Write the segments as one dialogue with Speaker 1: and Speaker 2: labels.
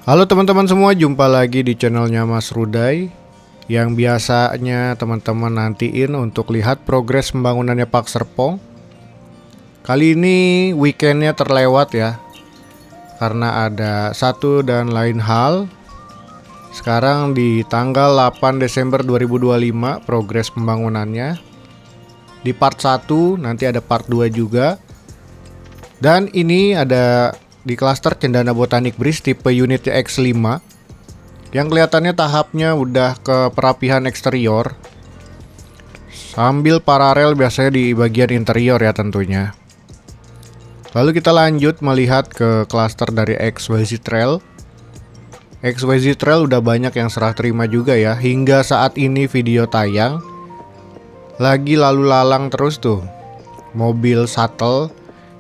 Speaker 1: Halo teman-teman semua, jumpa lagi di channelnya Mas Ruday. Yang biasanya teman-teman nantiin untuk lihat progres pembangunannya Pak Serpong. Kali ini weekendnya terlewat ya, karena ada satu dan lain hal. Sekarang di tanggal 8 Desember 2025 progres pembangunannya. Di part 1 nanti ada part 2 juga. Dan ini ada di klaster Cendana Botanik Bridge tipe unit X5 yang kelihatannya tahapnya udah ke perapihan eksterior sambil paralel biasanya di bagian interior ya tentunya. Lalu kita lanjut melihat ke klaster dari XYZ Trail. XYZ Trail udah banyak yang serah terima juga ya. Hingga saat ini video tayang lagi lalu lalang terus tuh mobil shuttle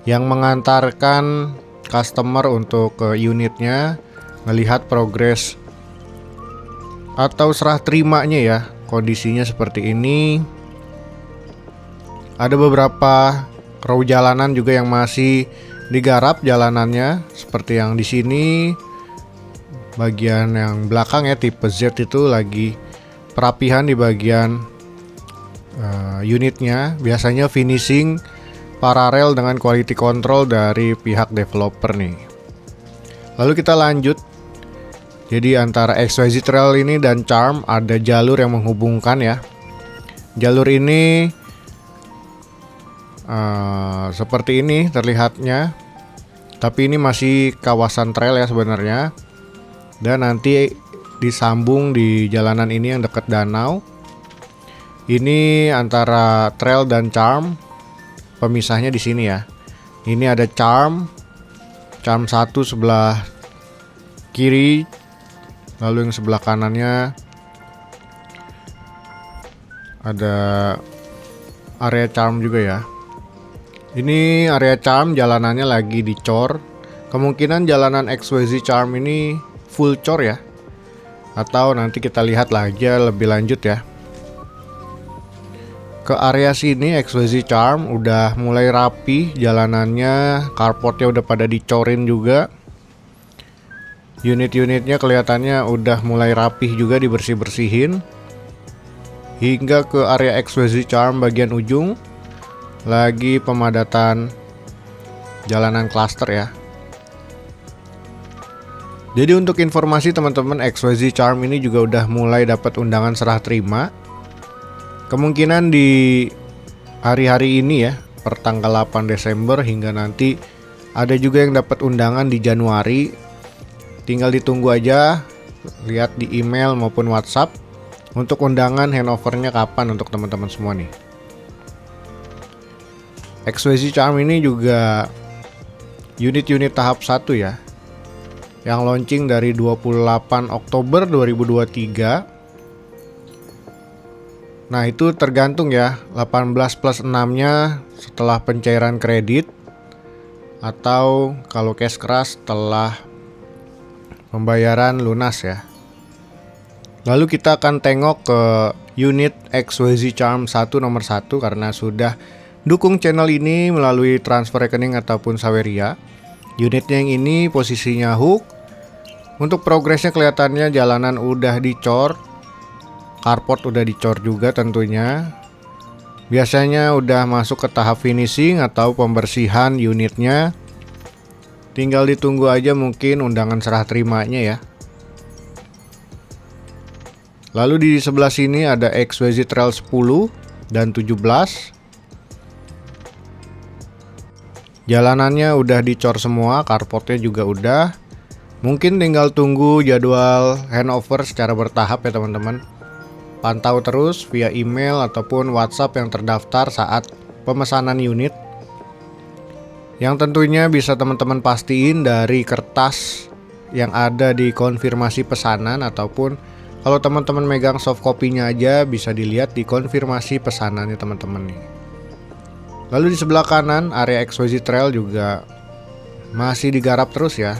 Speaker 1: yang mengantarkan customer untuk ke unitnya, melihat progres atau serah terimanya ya. Kondisinya seperti ini. Ada beberapa row jalanan juga yang masih digarap jalanannya, seperti yang di sini. Bagian yang belakang ya tipe Z itu lagi perapihan di bagian unitnya. Biasanya finishing paralel dengan quality control dari pihak developer nih. Lalu kita lanjut. Jadi antara XYZ Trail ini dan Charm ada jalur yang menghubungkan ya. Jalur ini seperti ini terlihatnya. Tapi ini masih kawasan trail ya sebenarnya. Dan nanti disambung di jalanan ini yang dekat danau. Ini antara trail dan Charm. Pemisahnya di sini ya. Ini ada Charm 1 sebelah kiri, lalu yang sebelah kanannya ada area Charm juga ya. Ini area Charm jalanannya lagi dicor. Kemungkinan jalanan XYZ Charm ini full cor ya. Atau nanti kita lihat lagi lebih lanjut ya. Ke area sini XYZ Charm udah mulai rapi jalanannya, carportnya udah pada dicorin juga. Unit-unitnya kelihatannya udah mulai rapih juga dibersih-bersihin. Hingga ke area XYZ Charm bagian ujung lagi pemadatan jalanan klaster ya. Jadi untuk informasi teman-teman, XYZ Charm ini juga udah mulai dapat undangan serah terima. Kemungkinan di hari-hari ini ya, per tanggal 8 Desember hingga nanti ada juga yang dapat undangan di Januari. Tinggal ditunggu aja, lihat di email maupun WhatsApp untuk undangan handovernya kapan untuk teman-teman semua nih. XYZ Charm ini juga unit-unit tahap 1 ya, yang launching dari 28 Oktober 2023. Nah itu tergantung ya, 18 plus 6 nya setelah pencairan kredit, atau kalau cash keras setelah pembayaran lunas ya. Lalu kita akan tengok ke unit XYZ Charm 1 nomor 1 karena sudah dukung channel ini melalui transfer rekening ataupun Saweria. Unitnya yang ini posisinya hook. Untuk progresnya kelihatannya jalanan udah dicor, carport udah dicor juga tentunya. Biasanya udah masuk ke tahap finishing atau pembersihan unitnya. Tinggal ditunggu aja mungkin undangan serah terimanya ya. Lalu di sebelah sini ada XYZ Trail 10 dan 17. Jalanannya udah dicor semua, carportnya juga udah. Mungkin tinggal tunggu jadwal handover secara bertahap ya teman-teman. Pantau terus via email ataupun WhatsApp yang terdaftar saat pemesanan unit. Yang tentunya bisa teman-teman pastiin dari kertas yang ada di konfirmasi pesanan, ataupun kalau teman-teman megang soft copy-nya aja bisa dilihat di konfirmasi pesanannya teman-teman nih. Lalu di sebelah kanan area XYZ Trail juga masih digarap terus ya.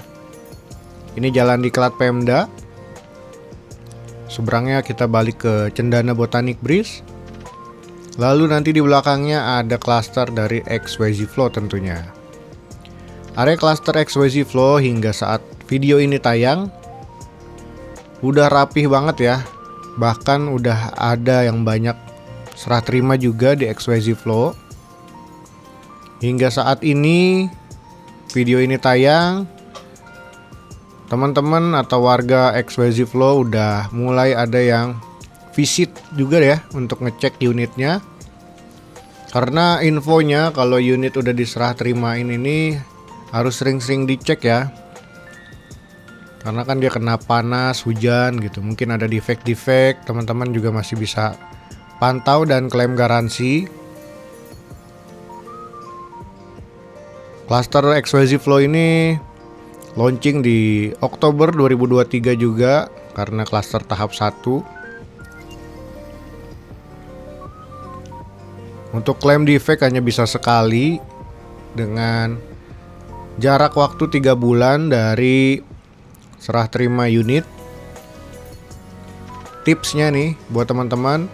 Speaker 1: Ini jalan diklat Pemda. Seberangnya kita balik ke Cendana Botanik Bridge. Lalu nanti di belakangnya ada klaster dari XYZ Flow tentunya. Area klaster XYZ Flow hingga saat video ini tayang Udah rapih banget ya. Bahkan udah ada yang banyak serah terima juga di XYZ Flow. Hingga saat ini video ini tayang, teman-teman atau warga XYZ Flow udah mulai ada yang visit juga ya untuk ngecek unitnya. Karena infonya kalau unit udah diserah terimain ini harus sering-sering dicek ya. Karena kan dia kena panas, hujan gitu. Mungkin ada defect-defect, teman-teman juga masih bisa pantau dan klaim garansi. Cluster XYZ Flow ini launching di Oktober 2023 juga karena cluster tahap 1. Untuk klaim defect hanya bisa sekali dengan jarak waktu 3 bulan dari serah terima unit. Tipsnya nih buat teman-teman,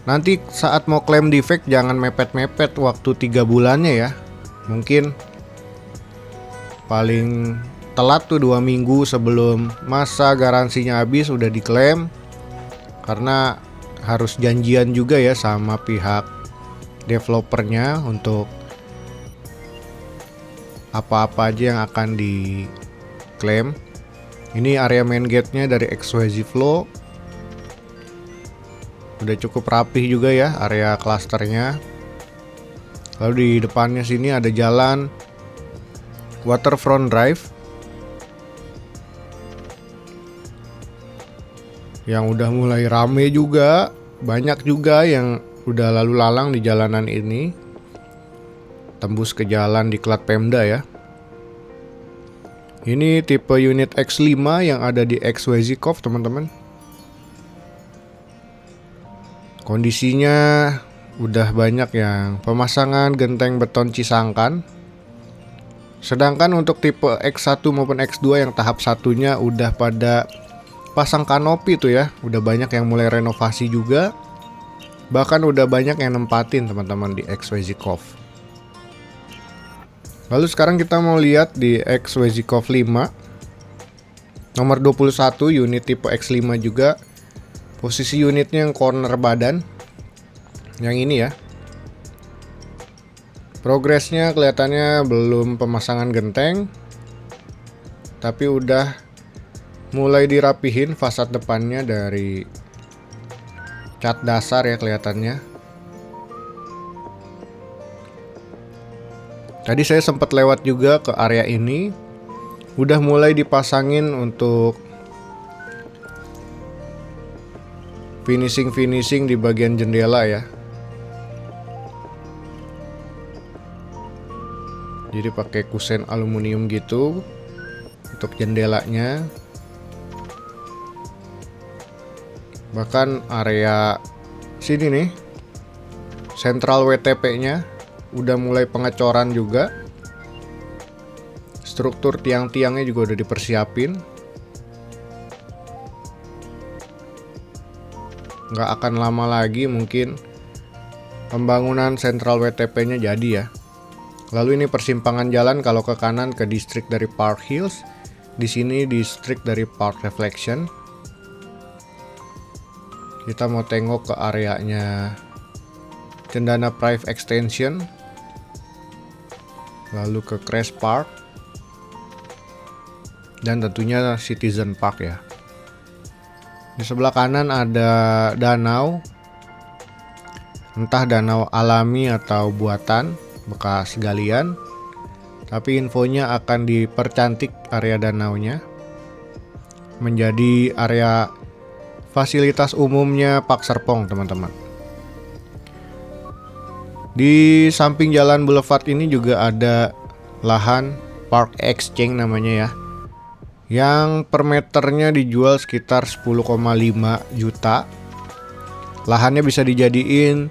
Speaker 1: nanti saat mau klaim defect jangan mepet-mepet waktu 3 bulannya ya. Mungkin paling telat tuh 2 minggu sebelum masa garansinya habis udah diklaim. Karena harus janjian juga ya sama pihak developernya untuk apa-apa aja yang akan diklaim. Ini area main gate-nya dari XYZ Flow. Udah cukup rapih juga ya area klasternya. Lalu di depannya sini ada jalan Waterfront Drive yang udah mulai rame juga. Banyak juga yang udah lalu lalang di jalanan ini, tembus ke jalan diklat Pemda ya. Ini tipe unit X5 yang ada di XYZ Cove teman-teman. Kondisinya udah banyak yang pemasangan genteng beton Cisangkan. Sedangkan untuk tipe X1 maupun X2 yang tahap satunya udah pada pasang kanopi tuh ya. Udah banyak yang mulai renovasi juga. Bahkan udah banyak yang nempatin teman-teman di XYZ Cove. Lalu sekarang kita mau lihat di XYZ Cove 5 nomor 21 unit tipe X5 juga. Posisi unitnya yang corner badan, yang ini ya. Progresnya kelihatannya belum pemasangan genteng, tapi udah mulai dirapihin fasad depannya dari cat dasar ya kelihatannya. Tadi saya sempat lewat juga ke area ini. Udah mulai dipasangin untuk finishing di bagian jendela ya. Jadi pakai kusen aluminium gitu untuk jendelanya. Bahkan area sini nih, sentral WTP-nya udah mulai pengecoran juga. Struktur tiang-tiangnya juga udah dipersiapin. Nggak akan lama lagi mungkin pembangunan sentral WTP-nya jadi ya. Lalu ini persimpangan jalan kalau ke kanan ke distrik dari Park Hills, di sini distrik dari Park Reflection. Kita mau tengok ke areanya Cendana Private Extension, lalu ke Crest Park, dan tentunya Citizen Park ya. Di sebelah kanan ada danau, entah danau alami atau buatan bekas galian, tapi infonya akan dipercantik area danaunya menjadi area fasilitas umumnya Pak Serpong teman-teman. Di samping jalan Boulevard ini juga ada lahan Park Exchange namanya ya, yang per meternya dijual sekitar 10,5 juta. Lahannya bisa dijadiin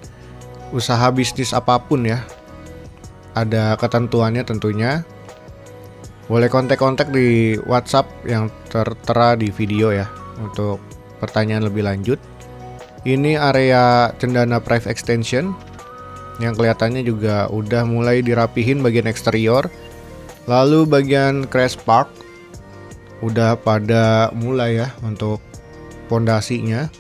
Speaker 1: usaha bisnis apapun ya. Ada ketentuannya tentunya. Boleh kontak-kontak di WhatsApp yang tertera di video ya untuk pertanyaan lebih lanjut. Ini area Cendana Private Extension yang kelihatannya juga udah mulai dirapihin bagian eksterior. Lalu bagian Crest Park udah pada mulai ya untuk pondasinya.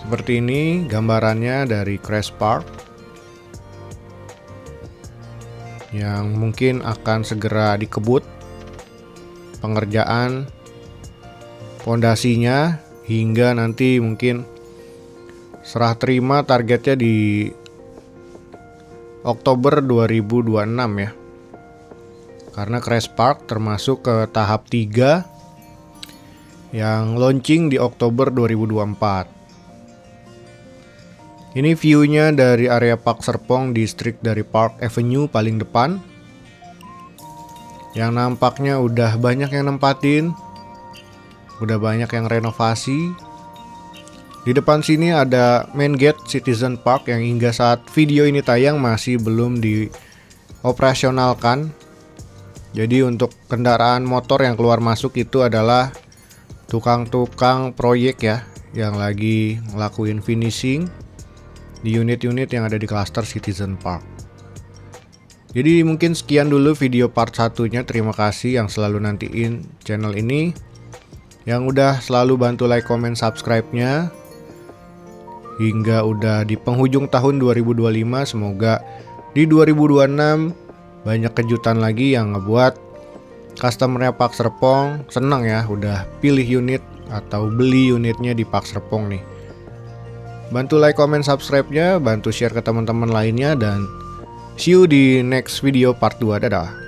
Speaker 1: Seperti ini gambarannya dari Crash Park yang mungkin akan segera dikebut pengerjaan pondasinya hingga nanti mungkin serah terima targetnya di Oktober 2026 ya. Karena Crash Park termasuk ke tahap 3 yang launching di Oktober 2024. Ini view-nya dari area Park Serpong distrik dari Park Avenue paling depan. Yang nampaknya udah banyak yang nempatin, udah banyak yang renovasi. Di depan sini ada main gate Citizen Park yang hingga saat video ini tayang masih belum dioperasionalkan. Jadi untuk kendaraan motor yang keluar masuk itu adalah tukang-tukang proyek ya, yang lagi ngelakuin finishing di unit-unit yang ada di klaster Citizen Park. Jadi mungkin sekian dulu video part 1-nya. Terima kasih yang selalu nantiin channel ini, yang udah selalu bantu like, comment, subscribe-nya. Hingga udah di penghujung tahun 2025, semoga di 2026 banyak kejutan lagi yang ngebuat customer-nya Park Serpong senang ya, udah pilih unit atau beli unitnya di Park Serpong nih. Bantu like, comment, subscribe-nya, bantu share ke teman-teman lainnya, dan see you di next video part 2. Dadah.